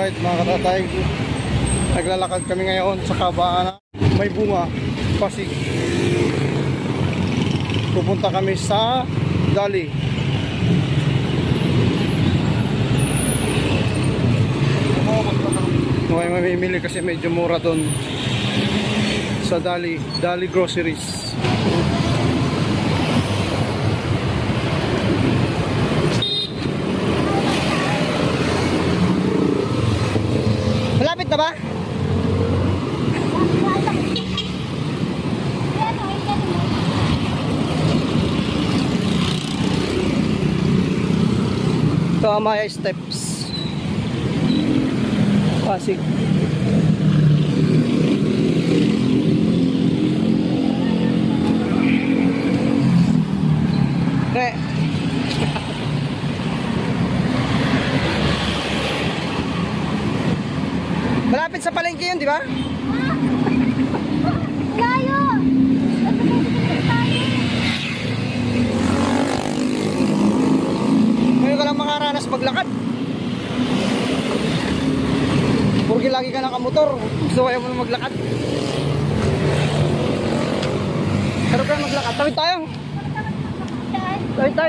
Alright mga katatay, naglalakad kami ngayon sa kabaan may bunga, Pasig. Pupunta kami sa Dali. Okay, mamimili kasi medyo mura doon sa Dali Groceries. Malapit na ba? Ito ang Maya Steps, Pasig. Malapit sa palengke yun, di ba? Layo! Ngayon ka lang makaranas maglakad. Porque lagi ka nakamotor, gusto kaya mo na maglakad. Pero ka maglakad, tawid tayo. Tawid.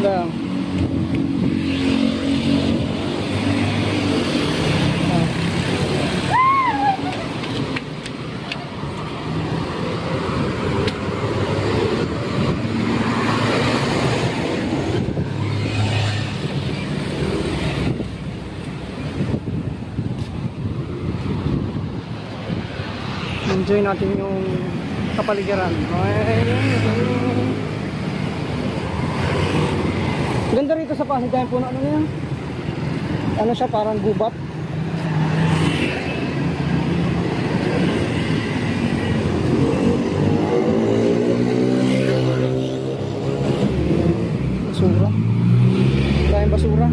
Lang. Enjoy natin yung kapaligiran. Ganda rito sa Pasig, dahil puno ano yan? Ano siya, parang gubat. Basura. Dahil basura.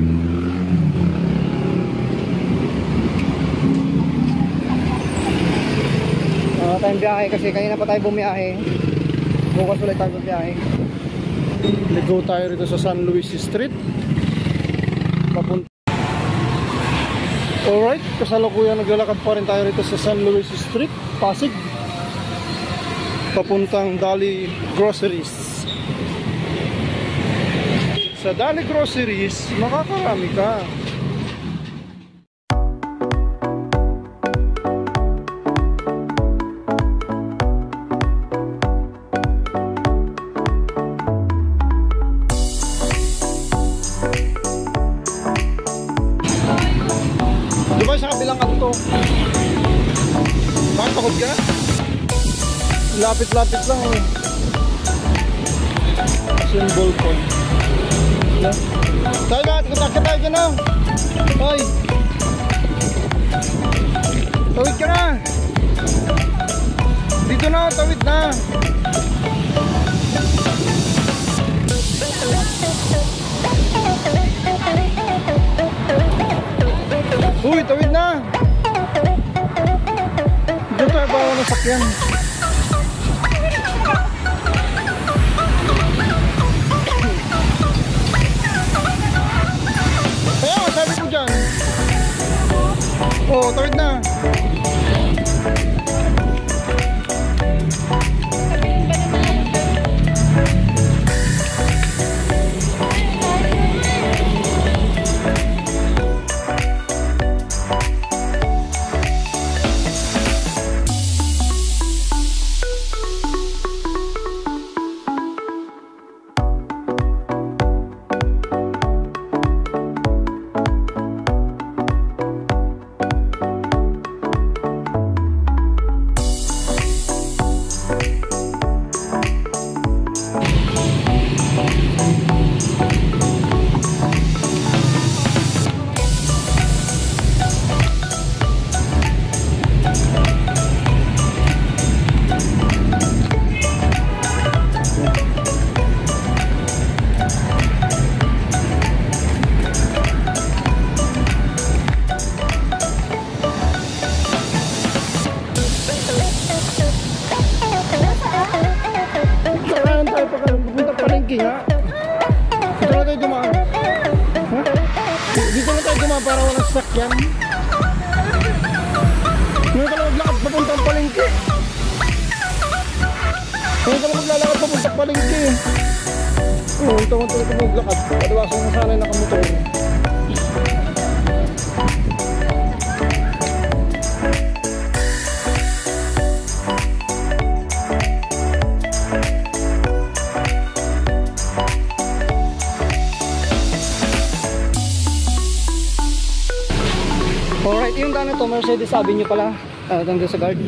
Tayong biyahe kasi kanina pa tayo bumiyahe. Bukas ulit tayo bumiyahe. Ligo tayo rito sa San Luis Street. Papunta. Alright, kasalukuyan naglalakad pa rin tayo rito sa San Luis Street, Pasig. Papuntang Dali Groceries. Sa Dali Groceries, makakarami ka. Diba sa kabilang kanto? Bakit takot ka? Lapit-lapit lang eh. Symbol ko. Tayo na, takot tayo dyan na. Hoy! Tawid ka na! Dito na, tawid na! Uy, tawid na! Dito tayo bawa ng sakyan. Kaya sabi ko dyan. Oo, tawid na. Pupunta palengke nga. Ito na tayo dumaan. ko para walang sakyan. Ngayon ka lang maglakad papuntang palengke. Ngayon ka lang maglalakad papuntang palengke. Oo, ito ko maglakad. Padawasan mo sana yung nakamotor. Alright, yung daan na to, Mercedes Avenue pala, hanggang sa guard.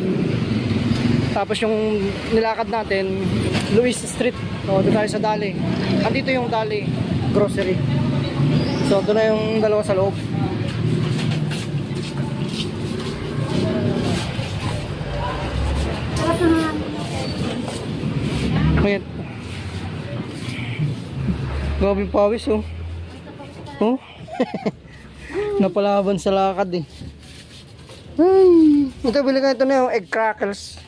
Tapos yung nilakad natin, Luis Street, doon tayo sa Dali. Andito yung Dali Grocery. So doon na yung dalawa sa loob. Ayan. Gawing pawis oh. Oh. Napalaban sa lakad eh. Ay, ito bili ka ito na yung egg crackers.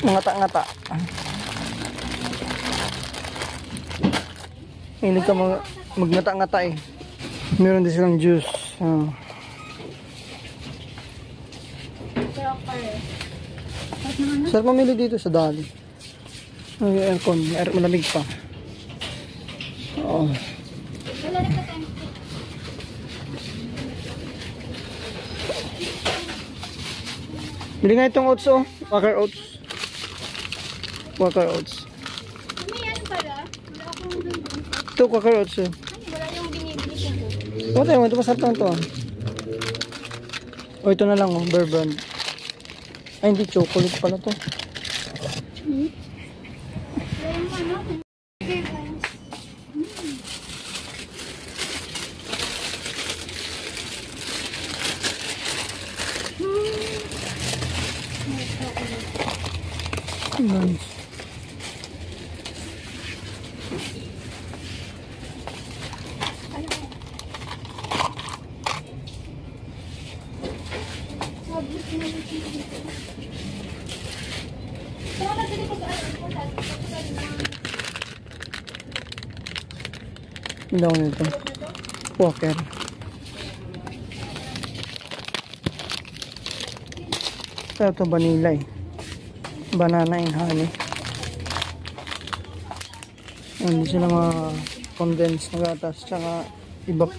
Ngata-ngata. Hindi ka magnata-ngata eh. Meron din silang juice. Sarap mamili dito sa Dali. Ay, aircon, malamig pa. Oo. Bili nga itong oats oh. Quaker oats. Quaker oats. May ano pala? Wala akong Ito Quaker oats oh. wala yung binibili ko. O tayo, ito masarap lang ito. O ito na lang oh, Bear Brand. Ay hindi, chocolate pala to. Wala yung ano? Nice. Ilaw nito. Quaker. Ito vanilla eh. Banana and honey. Hindi sila mga condensed na gatas tsaka iba.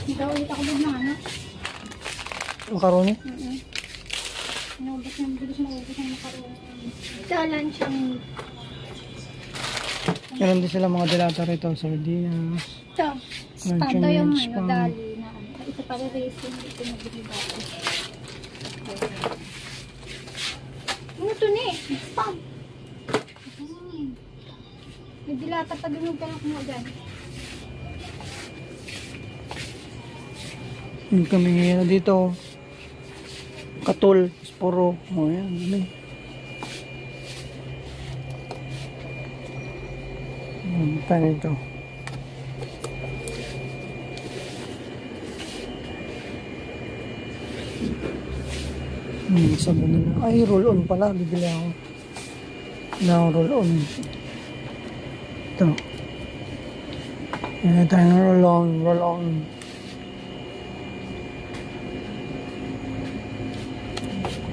Ikaw ulit ako doon na ano? Macaroni? Naubos ng bilis maubos ng makaroni. Challenge ang... Meron din sila mga dilata rito. Sardinas. Ito. Luncheon Ito yung meats, ano, dali na ano. Ito pala racing. Ito na binibati. Ano ito ni? Spam! May dilata pa din yung pinakamagan. Yung kami ngayon dito. Katul. Sporo. O yan. Dami. Tayo ito. Sabon na lang. Ay, roll-on pala. Bibili ako. Now, roll-on. Ito. Yan tayo ng roll-on. Roll-on.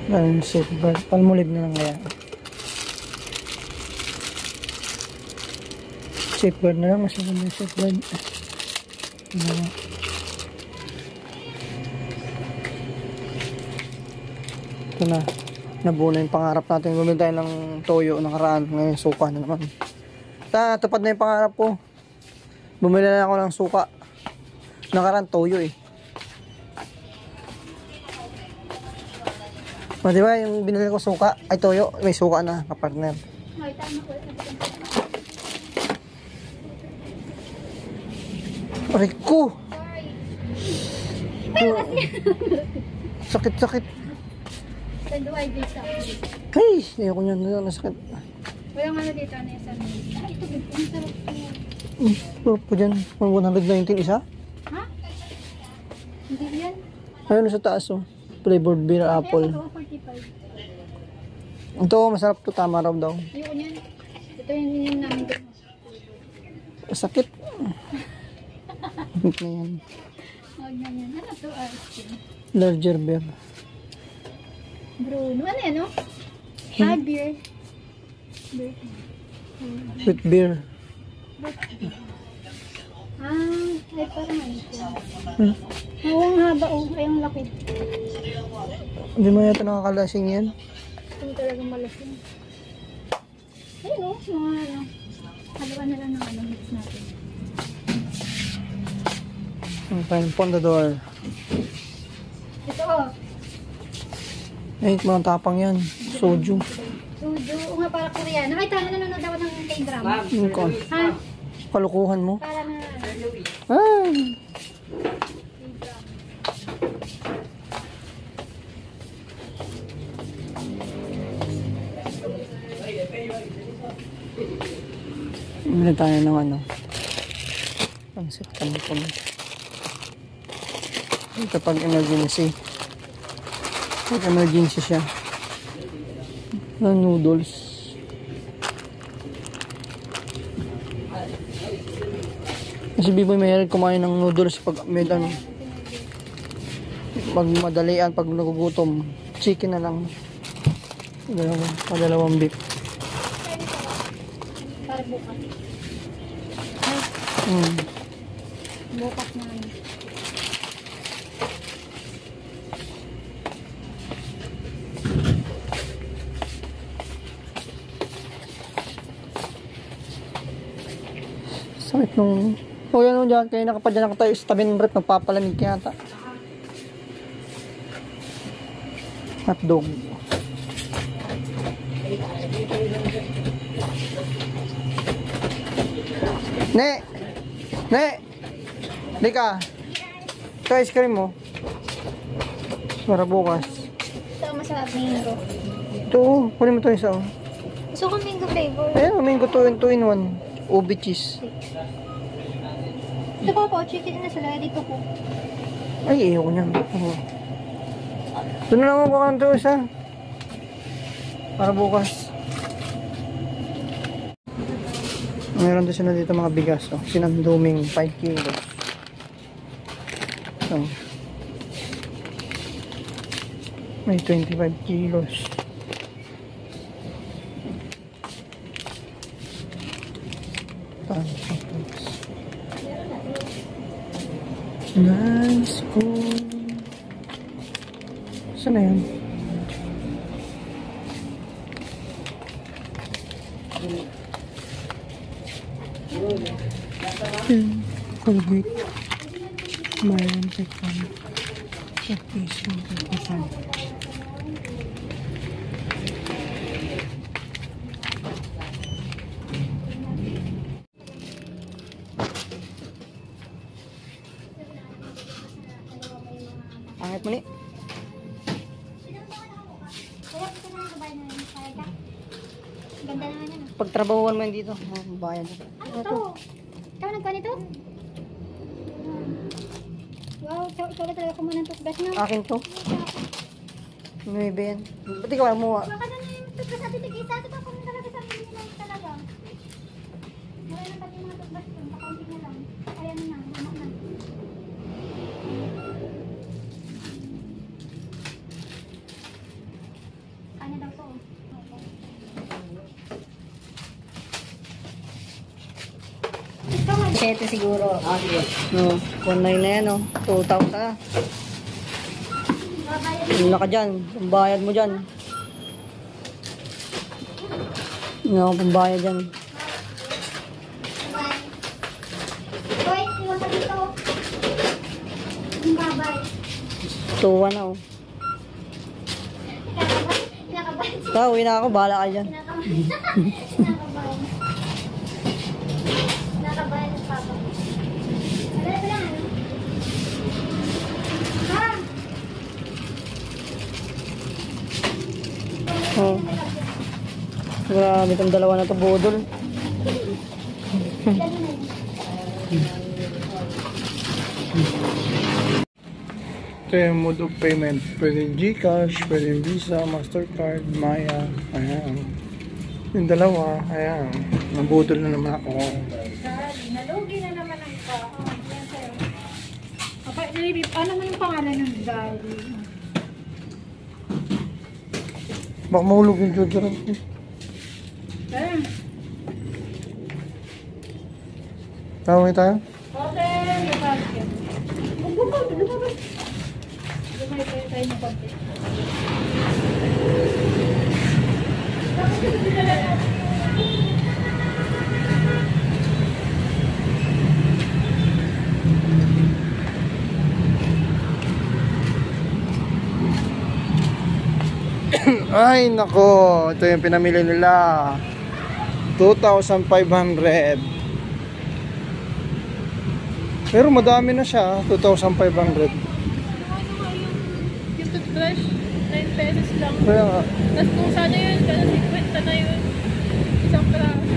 Ganun safeguard. Palmolive na lang kaya. Safeguard na lang. Mas maganda yung safeguard. Ito na. Nabuo na yung pangarap natin. Bumili tayo ng toyo nakaraan. Ngayon suka na naman. Tapad na yung pangarap ko. Bumili na ako ng suka. Nakaraan toyo eh. O diba yung binili ko suka. Ay toyo. May suka na kapartner. Ay, tama ko. Aray ko! Sorry. Sakit-sakit. Tando ay dito. Ay! Ayoko nyan. Nasakit. Walang ano dito na yung sabi. Ay, ito dito. Ang sarap po. Puro po dyan. 119 isa? Ha? Hindi yan. Ayun sa taas oh. Flavored beer apple. Ito, 45. Ito masarap to. Tama raw daw. Ayoko niyan. Ito Ito yung ininom namin doon. Sakit. Sakit na yan. Huwag na yan. Ano to? Ice cream. Larger beer. Bruno. Ano yan, no? Beer. Beer. With beer. Ay parang ano ito. Ang haba, ay ang laki. Hindi mo yata nakakalasing yan. Ito talagang malasing. Ayun o, mga ano. Haluan na lang ng ano, mix natin. Ang fine pondador. Ito o. Eh, mga tapang yan. Soju. Sujo. O nga, para Koreano. Ay, tama, nanonood ako ng K-drama. Ha? Kalukuhan mo. Para na. Ay. Bili tayo ng ano. Pansit canton. Ito pag emergency. Pag emergency siya. Noodles. Kasi Biboy mahilig kumain ng noodles pag may ano. Pag madalian, pag nagugutom, chicken na lang. Dalawang beef. Para bukas. Bukas na. Sakit nung... O yan o dyan, kaya nakapadyan ako tayo sa tabi ng rep, nagpapalamig kaya ata. Hotdog. Ne! Ne! Di ka! Ito ice cream mo. Para bukas. Ito masarap mango. Ito, kunin mo ito isa o. Gusto ko mango flavor. Ayan, mango 2 in 1. Ubi cheese. Ito po, chicken na sila. Dito po. Ay, iyo ko niyan. Doon na lang ako baka ito isa. Para bukas. Meron din sila dito mga bigas. Oh. Sinanduming 5 kilos. So, may 25 kilos. Nice cool. Saan na yan? Colgate. Mayroon tekpan. Showcase yung tekpan. Angit mo ni. Ganda naman yan. Pagtrabahuan mo yan dito. Bayan. Ano to? Ikaw nagkanito? Wow, ikaw na talaga kumuha ng toothbrush na. Akin to. Nuebe yan. Ba't ikaw mo? Baka na yung toothbrush natin tig-isa. Ito pa kung talaga sa akin nila talaga. Wala na pati mga toothbrush doon. Pakaunti na lang. Ayan na, mamak na. Kanya daw to. Sete siguro. No, 1.9 na yan, no. 2,000 na. Ano ka dyan? Pambayad mo dyan. Ano ako pambayad dyan? Hoy, iwan ka dito. Yung babay. 2,1 na, oh. Kinakabahan. Ikaw, uwi na ako. Bahala ka dyan. Kinakabahan. Kinakabahan ng papa. Wala pa lang, ano? Ha? Oh. Grabe itong dalawa na ito, budol. Ito yung mode of payment. Pwede Gcash, pwede Visa, Mastercard, Maya. Ayan. Yung dalawa, ayan. Nabudol na naman ako. Nalugi na naman ang iba. Yan sa'yo. Ano naman yung pangalan ng Gali? Baka mahulog yung Jojo. Tawag tayo? Okay, yung basket. Lumabas. Lumay tayo ng konti. Ay nako, ito yung pinamili nila. 2,500. Pero madami na siya, 2,500. Ano nga yung toothbrush? 9 pesos lang. Kaya nga. Tapos kung sana yun, 50 na yun. Isang peraso.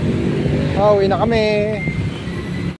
Uwi na kami.